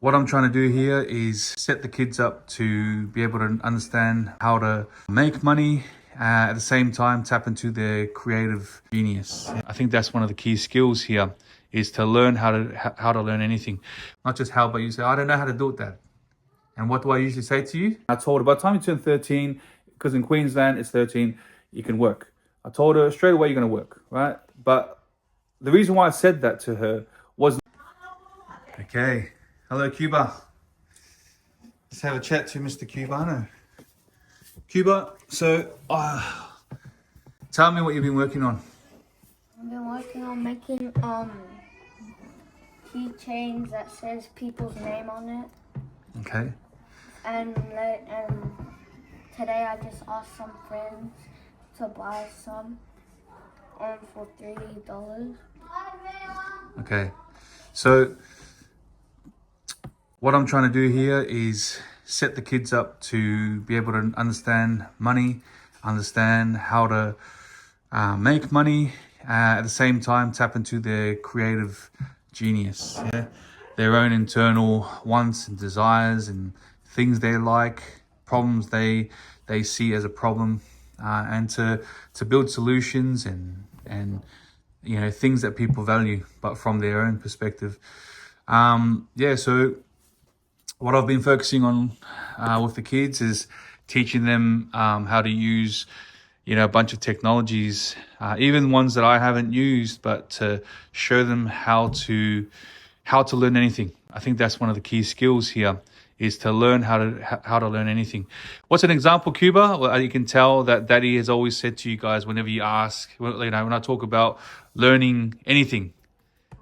What I'm trying to do here is set the kids up to be able to understand how to make money, at the same time tap into their creative genius. I think that's one of the key skills here, is to learn how to learn anything. Not just how, but you say, I don't know how to do it, Dad. And what do I usually say to you? I told her by the time you turn 13, because in Queensland it's 13, you can work. I told her straight away you're going to work, right? But the reason why I said that to her was... Okay. Hello, Quba. Let's have a chat to Mr. Cubano. Quba, so tell me what you've been working on. I've been working on making keychains that says people's name on it. Okay. And today I just asked some friends to buy some for $3. Okay. So what I'm trying to do here is set the kids up to be able to understand money, understand how to make money, at the same time tap into their creative genius, yeah? Their own internal wants and desires and things they like, problems they see as a problem, and to build solutions and you know, things that people value, but from their own perspective. So what I've been focusing on with the kids is teaching them how to use, you know, a bunch of technologies, even ones that I haven't used, but to show them how to learn anything. I think that's one of the key skills here, is to learn how to learn anything. What's an example, Quba? Well, you can tell that Daddy has always said to you guys, whenever you ask, you know, when I talk about learning anything,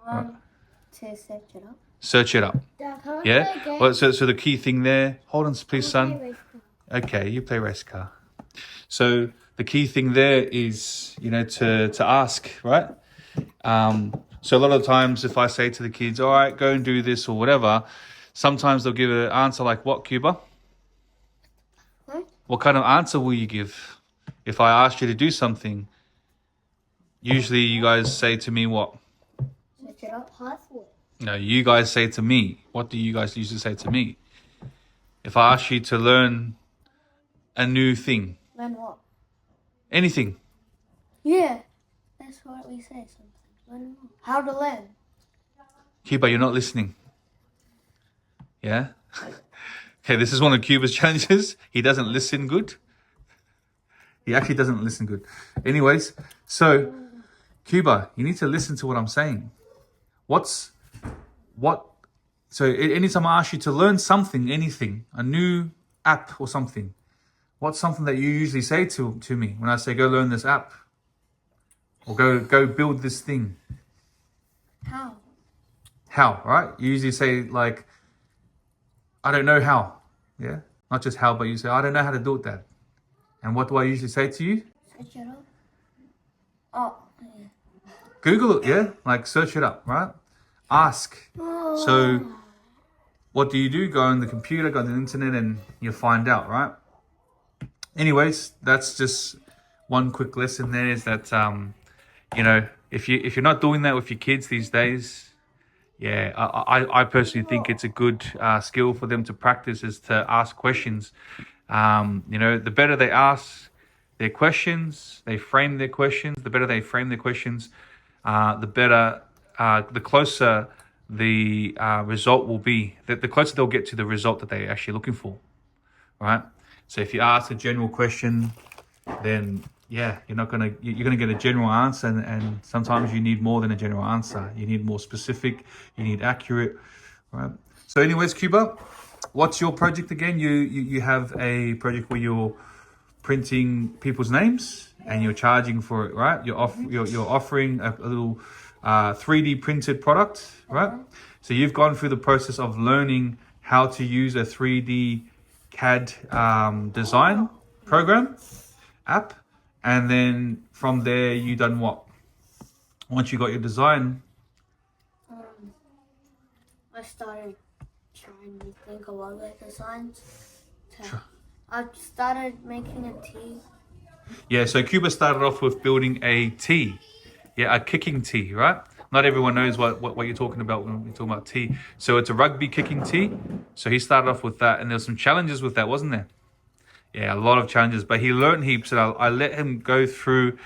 To search it up. search it up. Dad, can I Yeah. play a game? Well, so the key thing there. Hold on, please, son. Okay, you play race car. So the key thing there is, you know, to ask, right? So a lot of times, if I say to the kids, "All right, go and do this" or whatever, sometimes they'll give an answer like, "What, Quba? What kind of answer will you give if I asked you to do something?" Usually, you guys say to me, "What?" Search it up. Password. No, you guys say to me. What do you guys usually say to me? If I ask you to learn a new thing, Learn what? anything. Yeah, that's what we say sometimes. Learn what? How to learn. Quba, you're not listening. Yeah? Okay, this is one of Quba's challenges. He doesn't listen good. He actually doesn't listen good. Anyways, so Quba, you need to listen to what I'm saying. So anytime I ask you to learn something, anything, a new app or something, what's something that you usually say to me when I say, go learn this app? Or go build this thing? How? How, right? You usually say like, I don't know how. Yeah? Not just how, but you say, I don't know how to do it, Dad. And what do I usually say to you? Search it up. Oh, yeah. Google it, yeah? Like search it up, right? Ask. So what do? Go on the computer, go on the internet, and you'll find out, right? Anyways, that's just one quick lesson there, is that, you know, if you're not doing that with your kids these days, yeah, I personally think it's a good skill for them to practice, is to ask questions. You know, the better they ask their questions, they frame their questions, the better they frame their questions, the better, the closer the result will be, the closer they'll get to the result that they're actually looking for, right? So if you ask a general question, then yeah, you're gonna get a general answer, and sometimes you need more than a general answer. You need more specific, you need accurate, right? So anyways, Quba, what's your project again? You have a project where you're printing people's names and you're charging for it, right? You're offering a little 3D printed product, right? So you've gone through the process of learning how to use a 3D CAD design program app, and then from there you done what? Once you got your design, I started trying to think of other designs. I started making a T. Yeah, so Quba started off with building a T. Yeah, a kicking T, right? not everyone knows what you're talking about when we're talking about tea. So it's a rugby kicking tea. So he started off with that, and there's some challenges with that, wasn't there? Yeah, a lot of challenges, but he learned heaps, and I let him go through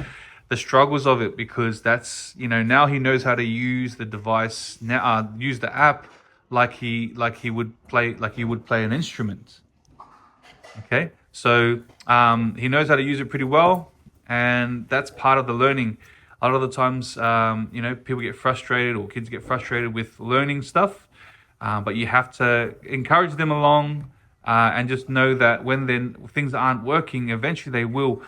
the struggles of it, because that's, now he knows how to use the device, now use the app like he would play an instrument. Okay, so he knows how to use it pretty well, and that's part of the learning. A lot of the times, people get frustrated, or kids get frustrated with learning stuff, but you have to encourage them along, and just know that when then things aren't working, eventually they will,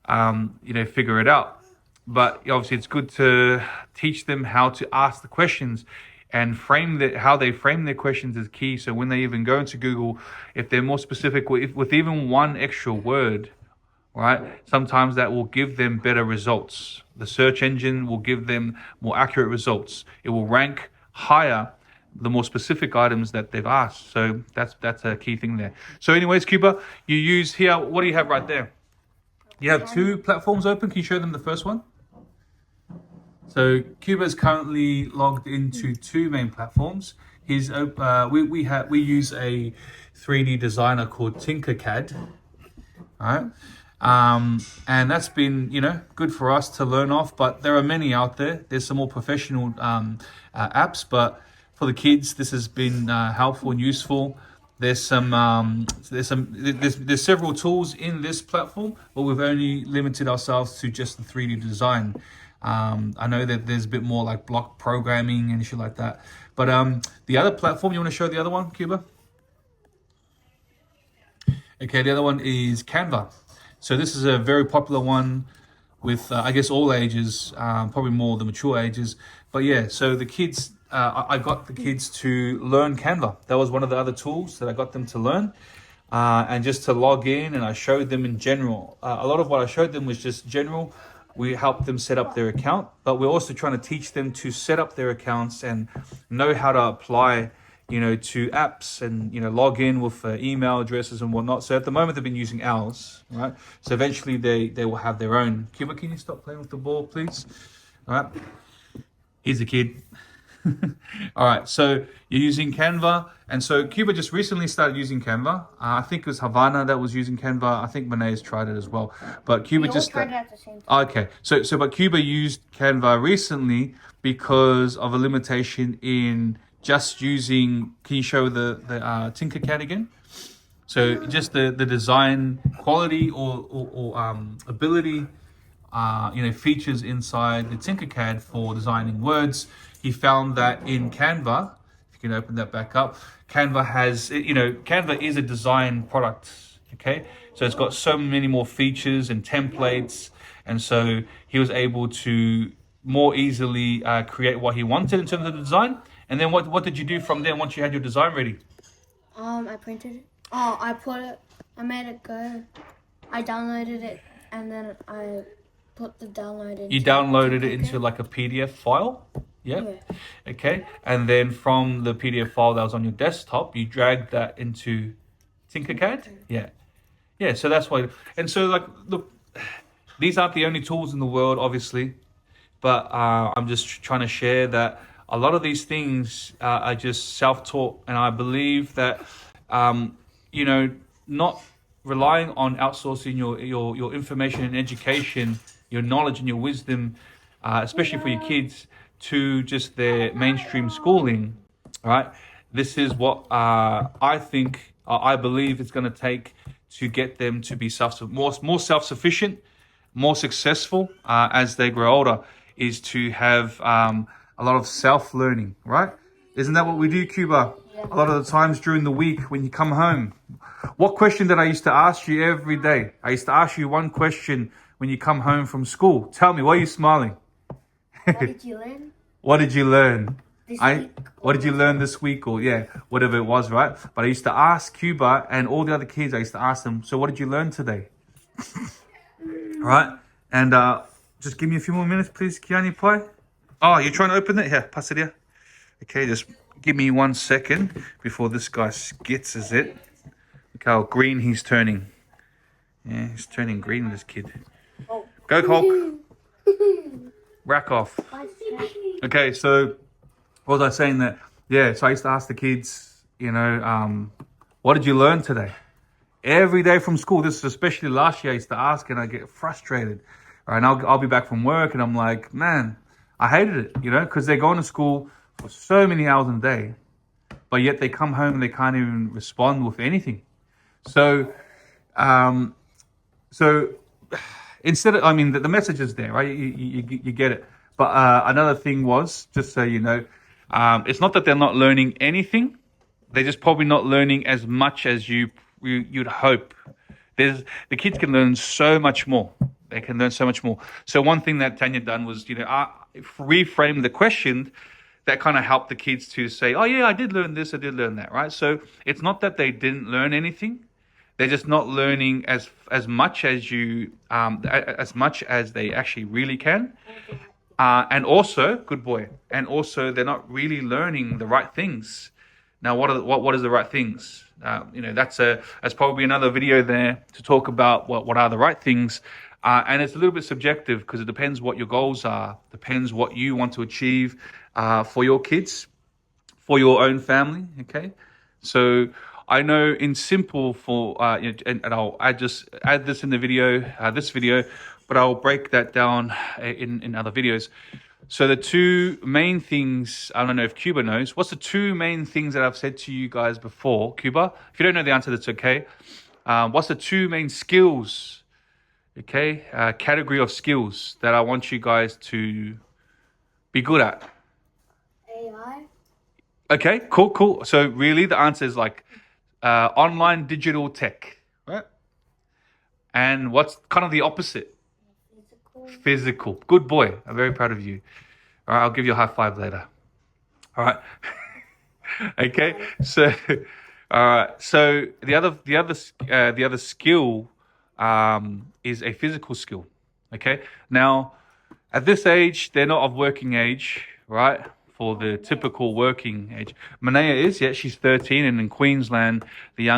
figure it out. But obviously, it's good to teach them how to ask the questions, and how they frame their questions is key. So when they even go into Google, if they're more specific with even one extra word, right, sometimes that will give them better results. The search engine will give them more accurate results. It will rank higher the more specific items that they've asked. So that's a key thing there. So anyways, Quba, you use here, what do you have right there? You have two platforms open. Can you show them the first one? So Quba is currently logged into two main platforms. We use a 3D designer called Tinkercad. All right. And that's been, good for us to learn off, but there are many out there. There's some more professional apps, but for the kids, this has been helpful and useful. There's several tools in this platform, but we've only limited ourselves to just the 3D design. I know that there's a bit more like block programming and shit like that. But the other platform, you want to show the other one, Quba? Okay, the other one is Canva. So this is a very popular one with, I guess, all ages, probably more the mature ages. But yeah, so the kids, I got the kids to learn Canva. That was one of the other tools that I got them to learn. And just to log in, and I showed them in general. A lot of what I showed them was just general. We helped them set up their account, but we're also trying to teach them to set up their accounts and know how to apply, to apps and, log in with email addresses and whatnot. So at the moment, they've been using ours, right? So eventually they will have their own. Cuba, can you stop playing with the ball, please? All right. He's a kid. All right, so you're using Canva, and so Quba just recently started using Canva. I think it was Havana that was using Canva. I think Monet tried it as well, but Quba just tried it at the same time. Okay, so but Quba used Canva recently because of a limitation in just using. Can you show the Tinkercad again? So just the design quality or ability. Features inside the Tinkercad for designing words. He found that in Canva, if you can open that back up, Canva has, Canva is a design product, okay? So it's got so many more features and templates, and so he was able to more easily create what he wanted in terms of the design. And then what did you do from there once you had your design ready? I printed it. I made it good. I downloaded it, and then I put the download into. You downloaded it into like a PDF file? Yeah. Okay. And then from the PDF file that was on your desktop, you dragged that into Tinkercad? Yeah. Yeah, so that's why. And so, look, these aren't the only tools in the world, obviously, but I'm just trying to share that a lot of these things are just self-taught, and I believe that, not relying on outsourcing your information and education, your knowledge and your wisdom, especially for your kids, to just their mainstream schooling, right? This is what I believe it's going to take to get them to be more self-sufficient, more successful as they grow older, is to have a lot of self-learning, right? Isn't that what we do, Quba? Yeah. A lot of the times during the week when you come home. What question did I used to ask you every day? I used to ask you one question when you come home from school. Tell me, why are you smiling? What did you learn? What did you learn? What did you learn this week? Or whatever it was, right? But I used to ask Quba and all the other kids, I used to ask them, so what did you learn today? Right? And just give me a few more minutes, please, Kiani Pai. Oh, you're trying to open it? Here, pass it here. Okay, just give me 1 second before this guy skitzes it. Look how green he's turning. Yeah, he's turning green, this kid. Oh. Go, Hulk. Rack off. Okay, so what was I saying that? Yeah, so I used to ask the kids, what did you learn today? Every day from school. This is especially last year. I used to ask, and I get frustrated. All right, and I'll be back from work, and I'm like, man, I hated it, because they're going to school for so many hours in a day, but yet they come home and they can't even respond with anything. So, so instead of, the message is there, right? You get it. But another thing was, just so you know, it's not that they're not learning anything. They're just probably not learning as much as you'd hope. The kids can learn so much more. They can learn so much more. So one thing that Tanya done was, reframe the question that kind of helped the kids to say, oh yeah, I did learn this, I did learn that, right? So it's not that they didn't learn anything. They're just not learning as much as as much as they actually really can. And also, good boy. And also, they're not really learning the right things. Now, what is the right things? That's probably another video there to talk about what are the right things. And it's a little bit subjective because it depends what your goals are, depends what you want to achieve for your kids, for your own family. Okay, so I know in simple and I'll add this in the video, but I'll break that down in other videos. So the two main things, I don't know if Quba knows, what's the two main things that I've said to you guys before? Quba, if you don't know the answer, that's okay. What's the two main skills, category of skills that I want you guys to be good at? AI. Okay, cool. So really the answer is like online digital tech, right? And what's kind of the opposite? Physical. Good boy. I'm very proud of you. All right, I'll give you a high five later. All right. Okay. So, all right. So the other skill is a physical skill. Okay. Now, at this age, they're not of working age, right? For the typical working age. Manea is, she's 13, and in Queensland, the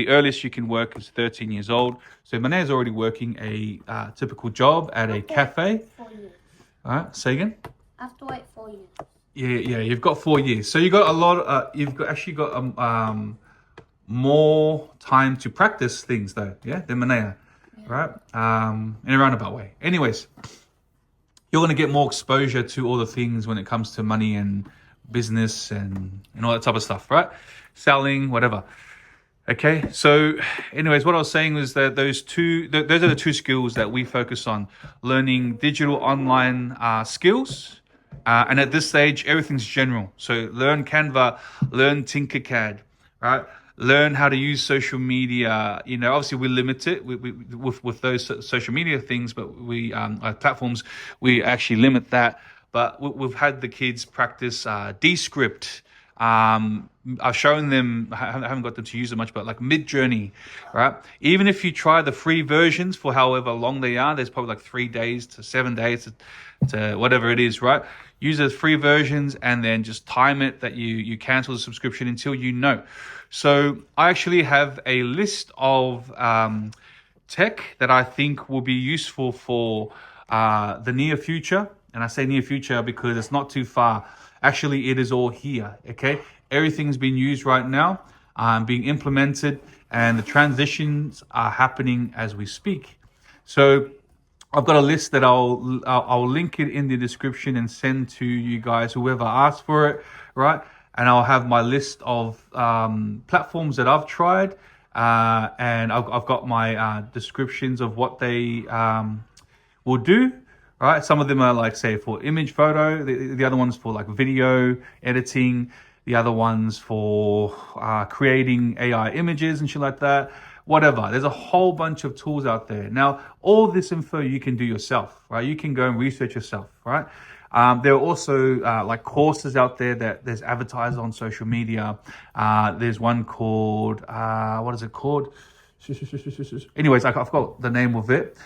earliest you can work is 13 years old. So Manea is already working a typical job at a cafe. 4 years. All right, say again. I have to wait 4 years. Yeah, you've got 4 years. So you got a lot. You've got more time to practice things though. Yeah, than Manea, right? In a roundabout way. Anyways. You're going to get more exposure to all the things when it comes to money and business and all that type of stuff, right? Selling, whatever. Okay, so anyways, what I was saying was that those are the two skills that we focus on. Learning digital online skills. And at this stage, everything's general. So learn Canva, learn Tinkercad, right? Learn how to use social media. Obviously we limit it with those social media things, but platforms, we actually limit that. But we've had the kids practice Descript. I've shown them, I haven't got them to use it much, but like Mid-Journey, right? Even if you try the free versions for however long they are, there's probably like 3 days to 7 days to whatever it is, right? Use those free versions and then just time it that you cancel the subscription until you know. So I actually have a list of tech that I think will be useful for the near future. And I say near future because it's not too far. Actually, it is all here, okay? Everything's being used right now, being implemented, and the transitions are happening as we speak. So I've got a list that I'll link it in the description and send to you guys, whoever asks for it, right? And I'll have my list of platforms that I've tried, and I've got my descriptions of what they will do. Right, some of them are like, say, for image photo. The other ones for like video editing. The other ones for creating AI images and shit like that. Whatever. There's a whole bunch of tools out there. Now, all this info you can do yourself, right? You can go and research yourself, right? There are also like courses out there that there's advertised on social media. There's one called, what is it called? Anyways, I forgot the name of it.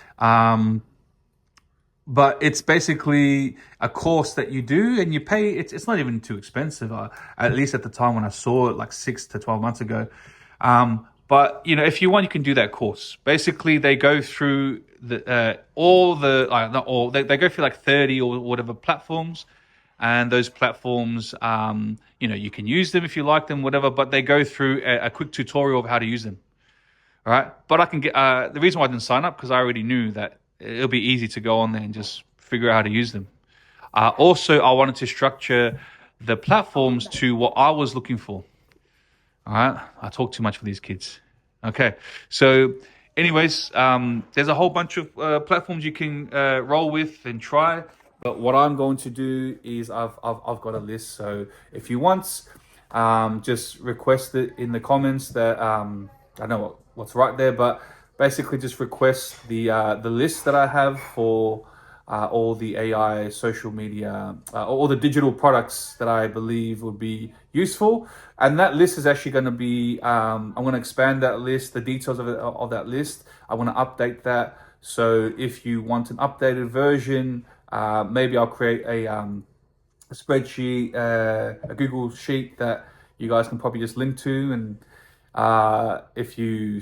But it's basically a course that you do and you pay. It's not even too expensive, at least at the time when I saw it, like 6 to 12 months ago. But if you want, you can do that course. Basically, they go through all the not all. They go through like 30 or whatever platforms, and those platforms, you can use them if you like them, whatever. But they go through a quick tutorial of how to use them. All right. But I can get the reason why I didn't sign up because I already knew that it'll be easy to go on there and just figure out how to use them. Also, I wanted to structure the platforms to what I was looking for. All right. I talk too much for these kids. Okay. So anyways, there's a whole bunch of platforms you can roll with and try. But what I'm going to do is I've got a list. So if you want, just request it in the comments that I don't know what's right there, but basically just request the list that I have for all the AI, social media, all the digital products that I believe would be useful. And that list is actually going to be, I'm going to expand that list, the details of that list. I want to update that. So if you want an updated version, maybe I'll create a spreadsheet, a Google sheet that you guys can probably just link to. And if you,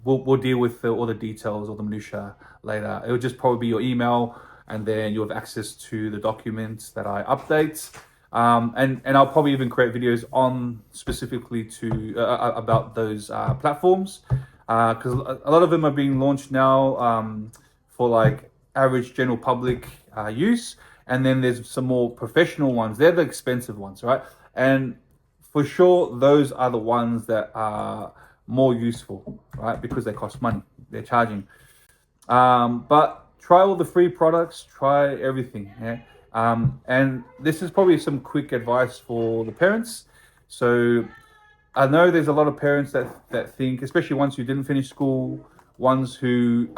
we'll deal with all the details or the minutia later. It'll just probably be your email, and then you'll have access to the documents that I update. And I'll probably even create videos on specifically to about those platforms, because a lot of them are being launched now for like average general public use, and then there's some more professional ones. They're the expensive ones, right? And for sure, those are the ones that are more useful, right? Because they cost money. They're charging. But try all the free products. Try everything. Yeah. And this is probably some quick advice for the parents. So I know there's a lot of parents that think, especially ones who didn't finish school, ones who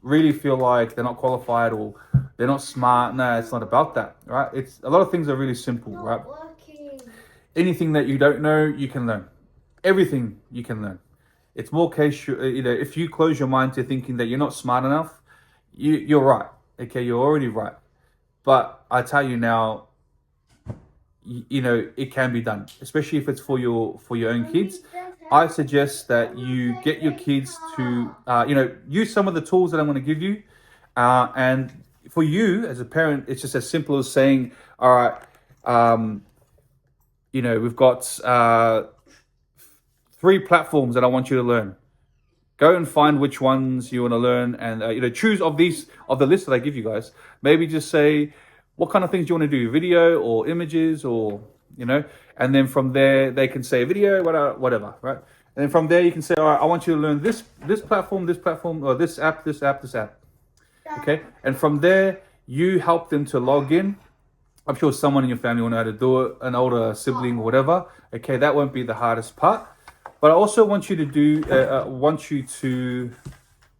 really feel like they're not qualified or they're not smart. No, it's not about that, right? It's a lot of things are really simple, right? Anything that you don't know, you can learn. Everything you can learn. It's more case, if you close your mind to thinking that you're not smart enough, you're right. Okay, you're already right. But I tell you now, it can be done, especially if it's for your own kids. I suggest that you get your kids to, use some of the tools that I'm going to give you. And for you as a parent, it's just as simple as saying, all right, we've got 3 platforms that I want you to learn. Go and find which ones you want to learn, and choose of the list that I give you guys. Maybe just say what kind of things you want to do, video or images, or and then from there they can say video, whatever, right? And then from there you can say, all right, I want you to learn this platform, or this app. Okay, and from there you help them to log in. I'm sure someone in your family will know how to do it, an older sibling or whatever. Okay, that won't be the hardest part. But I also want you to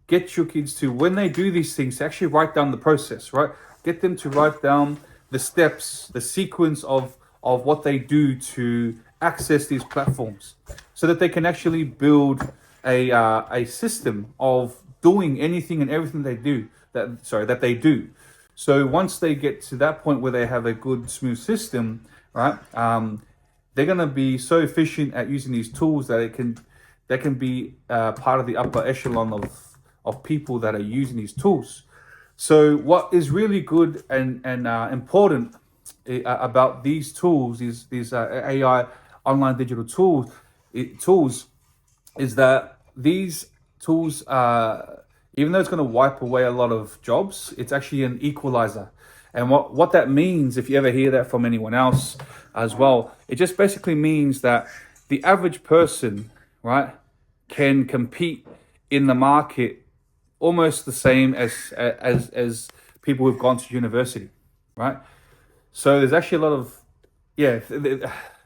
get your kids to, when they do these things, to actually write down the process, right? Get them to write down the steps, the sequence of what they do to access these platforms, so that they can actually build a system of doing anything and everything that they do. So once they get to that point where they have a good, smooth system, right? They're going to be so efficient at using these tools that they can be part of the upper echelon of people that are using these tools. So what is really good and important about these tools, these AI online digital tools, is that these tools, even though it's going to wipe away a lot of jobs, it's actually an equalizer. And what that means, if you ever hear that from anyone else as well, it just basically means that the average person, right, can compete in the market almost the same as people who've gone to university, right? So there's actually a lot of, that's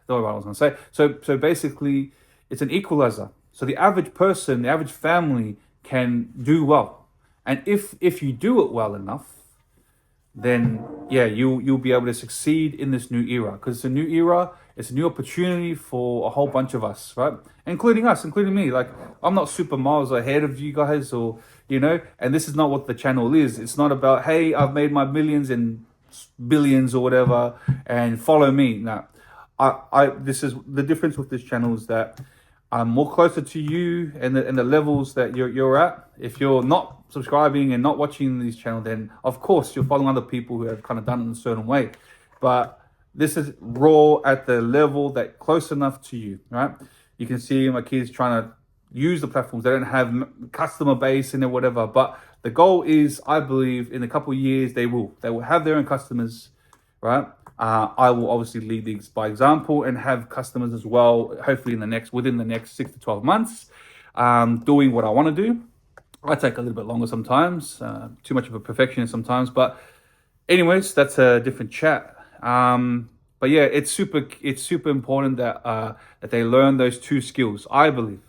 what I was going to say. So basically, it's an equalizer. So the average person, the average family can do well. And if you do it well enough, then you'll be able to succeed in this new era, because it's a new era. It's a new opportunity for a whole bunch of us, right? Including me. Like, I'm not super miles ahead of you guys, or and this is not what the channel is. It's not about, hey, I've made my millions and billions or whatever, and follow me. No, this is the difference with this channel, is that more closer to you and the levels that you're at. If you're not subscribing and not watching these channels, then of course you're following other people who have kind of done it in a certain way. But this is raw at the level that close enough to you, right? You can see my kids trying to use the platforms. They don't have customer base in it, whatever. But the goal is, I believe, in a couple of years, they will have their own customers, right? I will obviously lead these by example and have customers as well, hopefully within the next 6 to 12 months, doing what I want to do. I take a little bit longer sometimes, too much of a perfectionist sometimes. But anyways, that's a different chat. But yeah, it's super important that that they learn those 2 skills, I believe.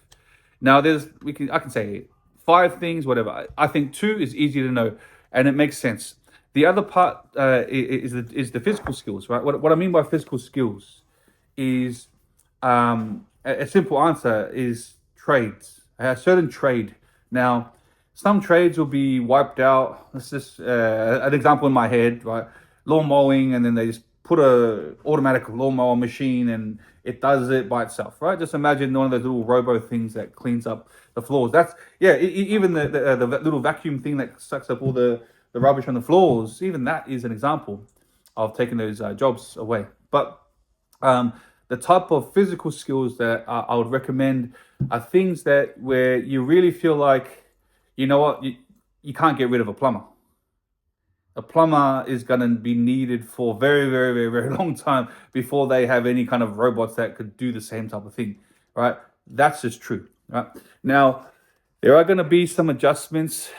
Now I can say 5 things, whatever. I think 2 is easy to know and it makes sense. The other part is the physical skills, right? What I mean by physical skills is a simple answer is trades. A certain trade. Now, some trades will be wiped out. This is an example in my head, right? Lawn mowing, and then they just put a automatic lawnmower machine and it does it by itself, right? Just imagine one of those little robo things that cleans up the floors. That's, yeah, even the little vacuum thing that sucks up all the rubbish on the floors, even that is an example of taking those jobs away. But the type of physical skills that I would recommend are things that where you really feel like, you know what, you can't get rid of a plumber. A plumber is going to be needed for a very, very, very, very long time before they have any kind of robots that could do the same type of thing, right? That's just true, right? Now, there are going to be some adjustments.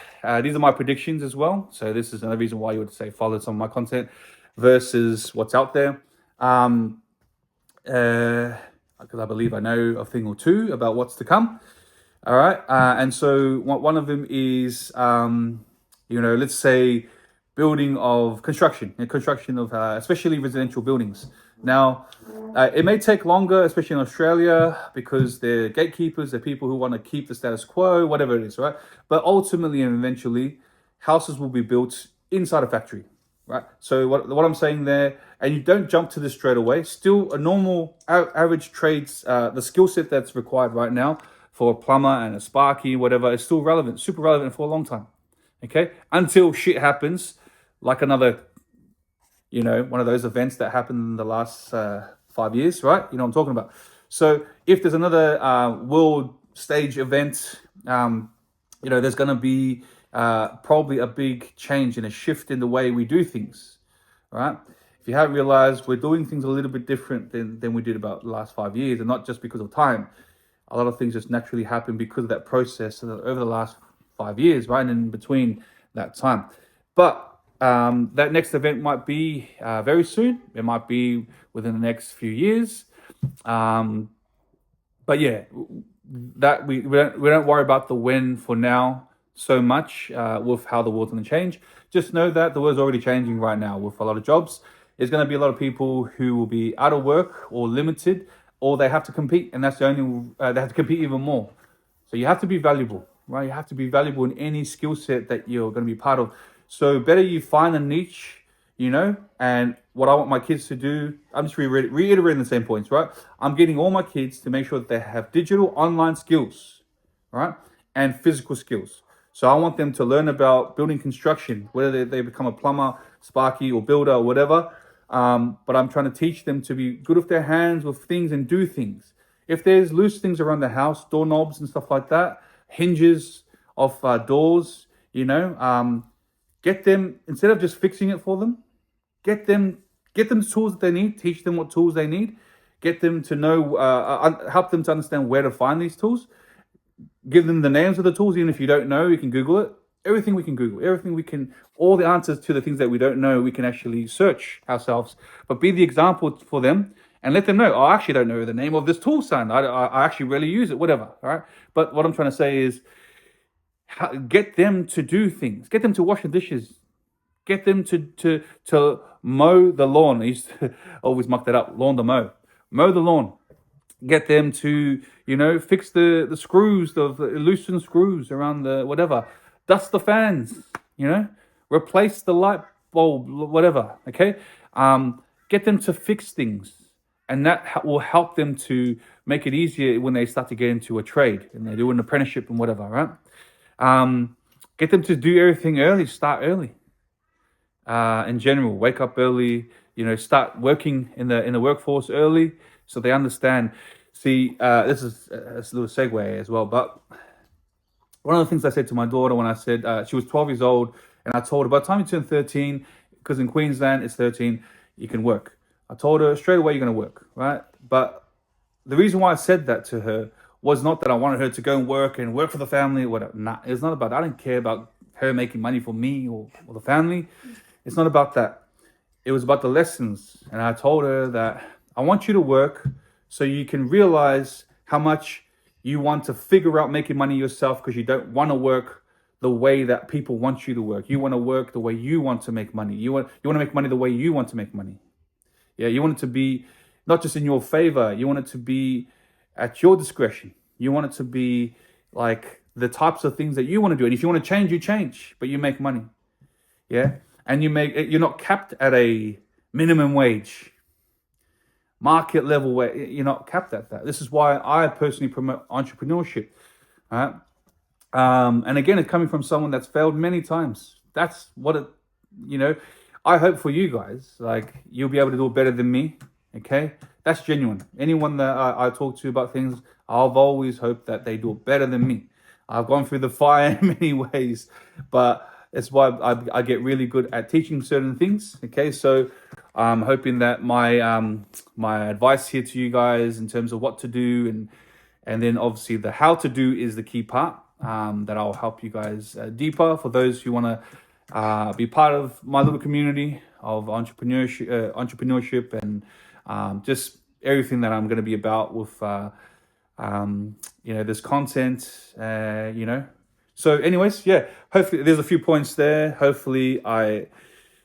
These are my predictions as well. So this is another reason why you would say follow some of my content versus what's out there. Because I believe I know a thing or 2 about what's to come. All right. And so one of them is, let's say, building of construction of especially residential buildings. Now, it may take longer, especially in Australia, because they're gatekeepers, they're people who want to keep the status quo, whatever it is, right? But ultimately and eventually, houses will be built inside a factory, right? So what I'm saying there, and you don't jump to this straight away, still a normal average trades, the skill set that's required right now for a plumber and a sparky, whatever, is still relevant, super relevant for a long time, okay? Until shit happens, like another, one of those events that happened in the last 5 years, right? You know what I'm talking about. So if there's another world stage event, there's going to be probably a big change and a shift in the way we do things, right? If you haven't realized, we're doing things a little bit different than we did about the last 5 years, and not just because of time. A lot of things just naturally happen because of that process over the last 5 years, right? And in between that time. But that next event might be very soon. It might be within the next few years. But yeah, that we don't worry about the when for now so much with how the world's going to change. Just know that the world's already changing right now with a lot of jobs. There's going to be a lot of people who will be out of work or limited, or they have to compete, and that's the only they have to compete even more. So you have to be valuable, right? You have to be valuable in any skill set that you're going to be part of. So better you find a niche, and what I want my kids to do, I'm just reiterating the same points, right? I'm getting all my kids to make sure that they have digital online skills, right? And physical skills. So I want them to learn about building construction, whether they become a plumber, sparky, or builder, or whatever. But I'm trying to teach them to be good with their hands, with things, and do things. If there's loose things around the house, doorknobs and stuff like that, hinges of doors, get them, instead of just fixing it for them, get them the tools that they need, teach them what tools they need, get them to know, help them to understand where to find these tools, give them the names of the tools. Even if you don't know, you can Google it. Everything we can Google, all the answers to the things that we don't know, we can actually search ourselves, but be the example for them and let them know, I actually don't know the name of this tool, son. I actually rarely use it, whatever, all right? But what I'm trying to say is, get them to do things. Get them to wash the dishes. Get them to mow the lawn. I used to always muck that up. Lawn to mow. Mow the lawn. Get them to, fix the screws, the loosened screws around the whatever. Dust the fans, replace the light bulb, whatever, okay? Get them to fix things. and that will help them to make it easier when they start to get into a trade and they do an apprenticeship and whatever, right? Get them to do everything early, start early. In general, wake up early, start working in the workforce early so they understand. See, this is a little segue as well, but one of the things I said to my daughter when I said she was 12 years old, and I told her by the time you turn 13, because in Queensland it's 13, you can work. I told her straight away you're going to work, right? But the reason why I said that to her was not that I wanted her to go and work for the family or whatever. Nah, it's not about that. I don't care about her making money for me or the family. It's not about that. It was about the lessons. And I told her that I want you to work so you can realize how much you want to figure out making money yourself, because you don't want to work the way that people want you to work. You want to work the way you want to make money. You want to make money the way you want to make money. Yeah, you want it to be not just in your favor. You want it to be at your discretion. You want it to be like the types of things that you want to do. And if you want to change, you change, but you make money. Yeah, and you're not capped at a minimum wage, market level where you're not capped at that. This is why I personally promote entrepreneurship. Right? And again, it's coming from someone that's failed many times. That's what I hope for you guys, like you'll be able to do it better than me. Okay. That's genuine. Anyone that I talk to about things, I've always hoped that they do it better than me. I've gone through the fire in many ways, but that's why I get really good at teaching certain things. Okay. So I'm hoping that my advice here to you guys in terms of what to do and then obviously the how to do is the key part. That I'll help you guys deeper for those who want to be part of my little community of entrepreneurship and just everything that I'm going to be about with this content. So anyways, yeah. Hopefully there's a few points there. Hopefully I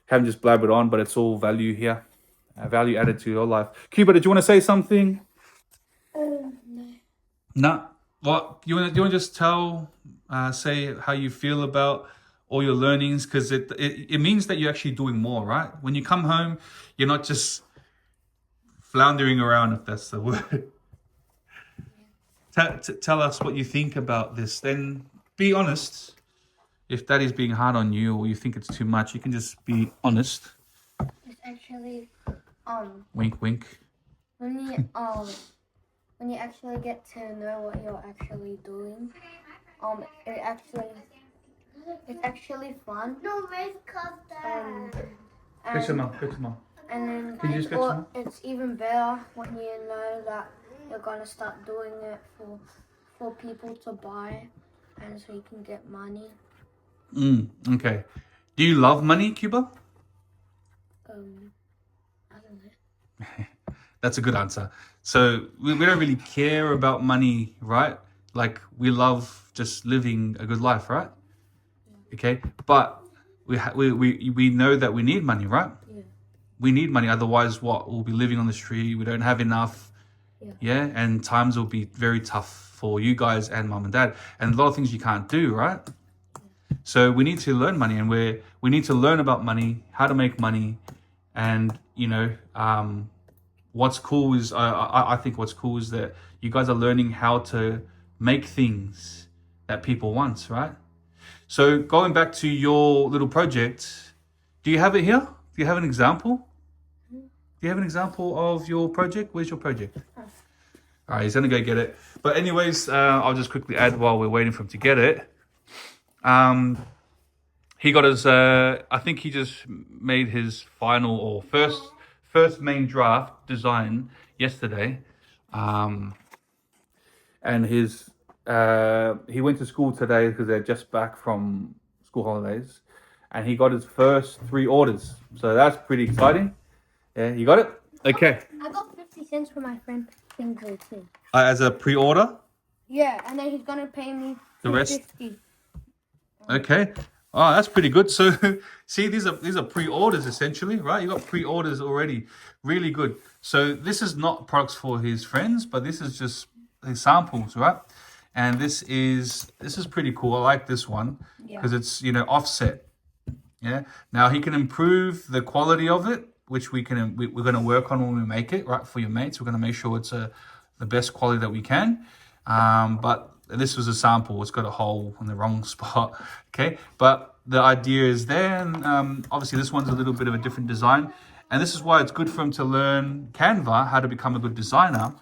haven't just blabbered on, but it's all value here, value added to your life. Quba, did you want to say something? No. No. What you want to just say how you feel about all your learnings, because it means that you're actually doing more, right? When you come home, you're not just floundering around, if that's the word. Tell us what you think about this. Then be honest. If Daddy's being hard on you or you think it's too much, you can just be honest. It's actually Wink, wink. when you actually get to know what you're actually doing, it's actually fun. No, Go to mom. Go to mom. And then Can you just go to mom? it's even better when you know that you're gonna start doing it for people to buy, and so you can get money. Okay. Do you love money, Quba? I don't know. That's a good answer. So we don't really care about money, right? Like we love just living a good life, right? Yeah. Okay, but we know that we need money, right? Yeah. We need money, otherwise what? We'll be living on the street. We don't have enough. Yeah, and times will be very tough for you guys and mom and dad, and a lot of things you can't do, right? So we need to learn money, and we need to learn about money, how to make money, and what's cool is I think what's cool is that you guys are learning how to make things that people want, right? So going back to your little project, do you have it here? Do you have an example? Do you have an example of your project? Where's your project? All right, he's gonna go get it. But anyways, I'll just quickly add while we're waiting for him to get it. He got his, I think he just made his final or first main draft design yesterday. And he went to school today because they're just back from school holidays. And he got his first 3 orders. So that's pretty exciting. Yeah, you got it? Okay. I got 50 cents for my friend Finger too. As a pre-order? Yeah, and then he's gonna pay me The rest? $50. Okay. Oh, that's pretty good. So, see, these are pre-orders essentially, right? You got pre-orders already. Really good. So this is not products for his friends, but this is just his samples, right? And this is pretty cool. I like this one because it's offset. Yeah. Now he can improve the quality of it which we're going to work on when we make it, right, for your mates. We're going to make sure it's the best quality that we can. But this was a sample. It's got a hole in the wrong spot, okay? But the idea is there, and obviously this one's a little bit of a different design. And this is why it's good for him to learn Canva, how to become a good designer.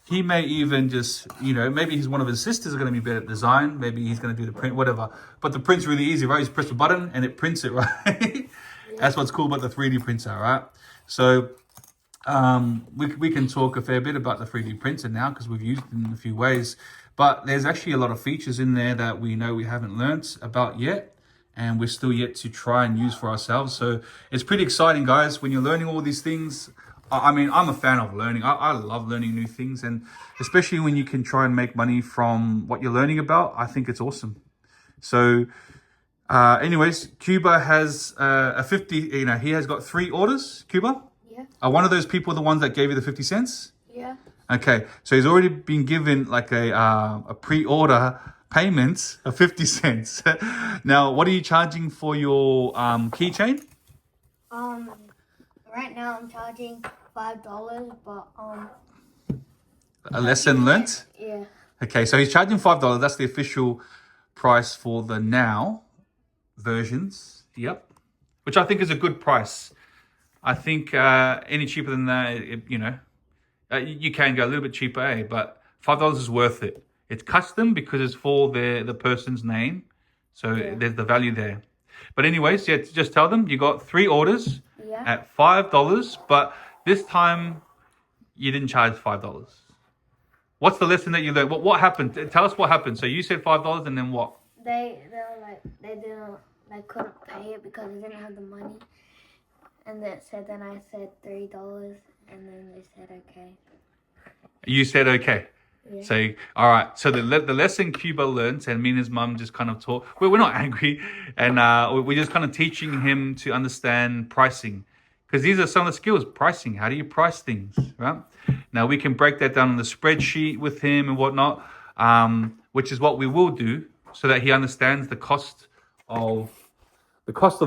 He may even just, maybe he's one of his sisters are going to be better at design. Maybe he's going to do the print, whatever. But the print's really easy, right? You just press a button and it prints it, right? That's what's cool about the 3D printer, right? So we can talk a fair bit about the 3D printer now because we've used it in a few ways. But there's actually a lot of features in there that we know we haven't learnt about yet. And we're still yet to try and use for ourselves. So it's pretty exciting, guys, when you're learning all these things. I mean, I'm a fan of learning. I love learning new things. And especially when you can try and make money from what you're learning about, I think it's awesome. So anyways, Quba has a 50, he has got 3 orders, Quba? Yeah. Are one of those people the ones that gave you the 50 cents? Yeah. Okay, so he's already been given like a pre-order payment of 50 cents. Now, what are you charging for your keychain? Right now I'm charging $5, but A lesson learnt? yeah. Okay, so he's charging $5. That's the official price for the now versions. Yep. Which I think is a good price. I think any cheaper than that, you can go a little bit cheaper, but $5 is worth it. It's custom because it's for the person's name. So there's the value there. But anyways, yeah, just tell them you got 3 orders at $5, but this time you didn't charge $5. What's the lesson that you learned? What happened? Tell us what happened. So you said $5 and then what? They couldn't pay it because they didn't have the money. And then I said $3 and then they said okay. You said okay. Yeah. So, all right. So the lesson Quba learned, and me and his mum just kind of taught. We're not angry, and we're just kind of teaching him to understand pricing, because these are some of the skills. Pricing. How do you price things, right? Now we can break that down on the spreadsheet with him and whatnot, which is what we will do, so that he understands the cost of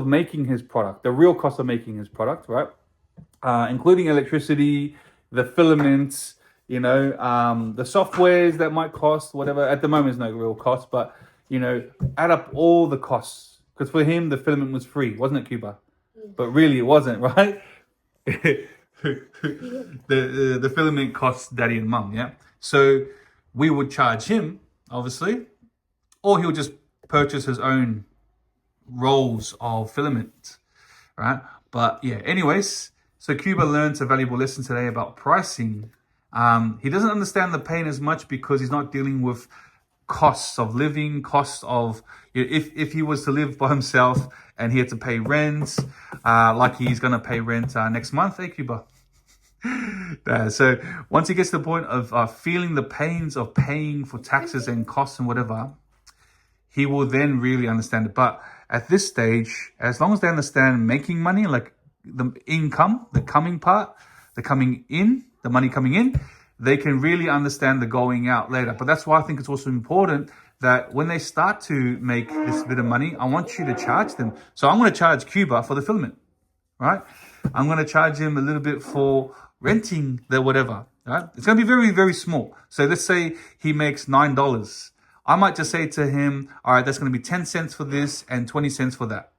making his product, the real cost of making his product, right? Including electricity, the filaments. The softwares that might cost, whatever. At the moment, there's no real cost, but, add up all the costs. Because for him, the filament was free, wasn't it, Quba? Yeah. But really, it wasn't, right? The filament costs daddy and mum, yeah? So we would charge him, obviously, or he'll just purchase his own rolls of filament, right? But, yeah, anyways, so Quba learned a valuable lesson today about pricing. He doesn't understand the pain as much because he's not dealing with costs of living, costs of, if he was to live by himself and he had to pay rent, like he's going to pay rent next month, Quba? So once he gets to the point of feeling the pains of paying for taxes and costs and whatever, he will then really understand it. But at this stage, as long as they understand making money, like the income, the coming part, the money coming in, they can really understand the going out later. But that's why I think it's also important that when they start to make this bit of money, I want you to charge them. So I'm going to charge Quba for the filament, right? I'm going to charge him a little bit for renting the whatever, right? It's going to be very, very small. So let's say he makes $9. I might just say to him, all right, that's going to be 10 cents for this and 20 cents for that.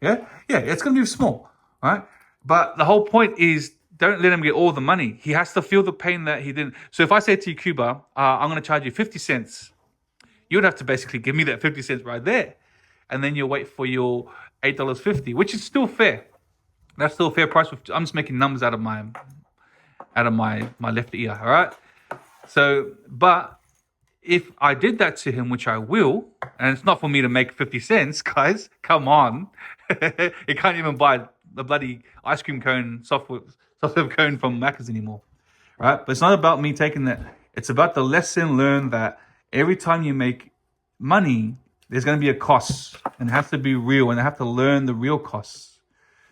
Yeah, it's going to be small, right? But the whole point is, don't let him get all the money. He has to feel the pain that he didn't. So if I say to you, Quba, I'm going to charge you 50 cents, you would have to basically give me that 50 cents right there. And then you'll wait for your $8.50, which is still fair. That's still a fair price. I'm just making numbers out of my left ear, all right? So, but if I did that to him, which I will, and it's not for me to make 50 cents, guys, come on. It can't even buy the bloody ice cream cone, software cone from Macca's anymore, right? But it's not about me taking that. It's about the lesson learned that every time you make money, there's going to be a cost, and it has to be real, and I have to learn the real costs.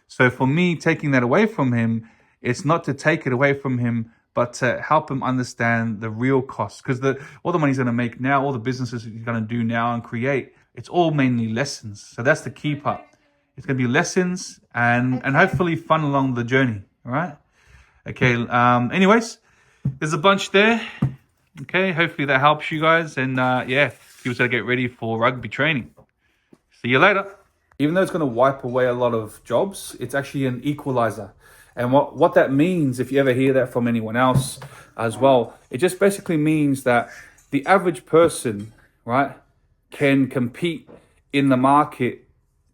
So for me, taking that away from him, it's not to take it away from him, but to help him understand the real costs. Because all the money he's going to make now, all the businesses he's going to do now and create, it's all mainly lessons. So that's the key part. It's going to be lessons and hopefully fun along the journey. All right. Okay. Anyways, there's a bunch there. Okay. Hopefully that helps you guys. And yeah, people gotta get ready for rugby training. See you later. Even though it's going to wipe away a lot of jobs, it's actually an equalizer. And what that means, if you ever hear that from anyone else as well, it just basically means that the average person, right, can compete in the market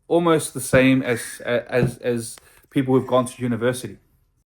almost the same as people who've gone to university.